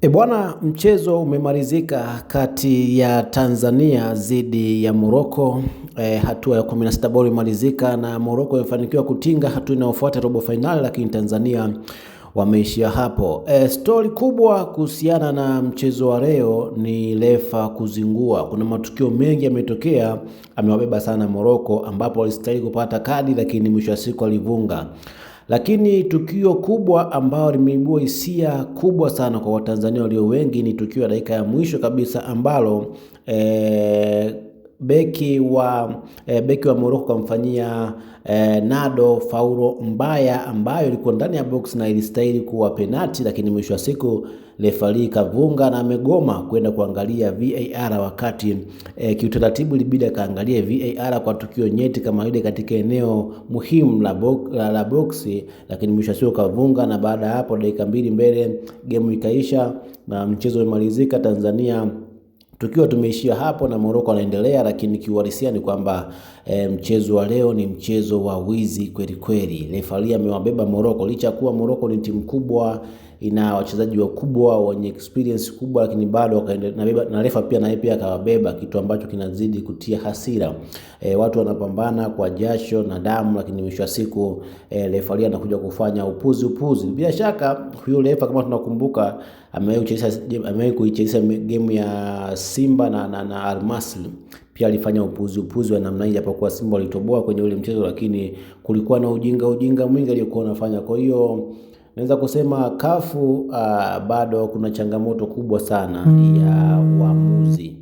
Bwana, mchezo umemalizika kati ya Tanzania dhidi ya Morocco. Hatua ya 16 bora imalizika na Morocco imefanikiwa kutinga hatua inayofuata robo finali, lakini Tanzania wameishia hapo. Stori kubwa kuhusiana na mchezo wa leo ni refa kuzingua. Kuna matukio mengi yametokea, amewabeba sana Morocco ambapo walistahili kupata kadi, lakini mwisho wa siku alivunga. Lakini tukio kubwa ambalo limeibua hisia kubwa sana kwa Watanzania walio wengi ni tukio la dakika ya mwisho kabisa ambalo beki wa Morocco kamfanyia Nado faulo mbaya ambayo ilikuwa ndani ya box na ilistahili kuwa penalti, lakini mwisho wa siku refari kavunga na amegoma kwenda kuangalia VAR, wakati kiutaratibu ilibidi akaangalia VAR kwa tukio nyeti kama ile katika eneo muhimu la boxi, lakini mwisho wa siku kavunga, na baada ya hapo dakika 2 mbele game ikaisha na mchezo umalizika. Tanzania tukiwa tumeishia hapo na Morocco anaendelea, lakini kiuhalisia ni kwamba mchezo wa leo ni mchezo wa wizi kweli kweli. Refari amewabeba Morocco, licha kuwa Morocco ni timu kubwa, ina wachezaji wakubwa wenye experience kubwa, lakini bado wakaendelea na refa pia naye pia akawabeba, kitu ambacho kinazidi kutia hasira. Watu wanapambana kwa jasho na damu, lakini mwisho wa siku refari anakuja kufanya upuzi. Bila shaka huyo refa, kama tunakumbuka, amewahi kuichezesha game ya Simba na Al Masry, pia alifanya upuzi wa namna hii, japokuwa Simba walitoboa kwenye ule mchezo, lakini kulikuwa na ujinga mwingi aliyokuwa anafanya. Kwa hiyo naweza kusema kafu bado kuna changamoto kubwa sana ya uamuzi.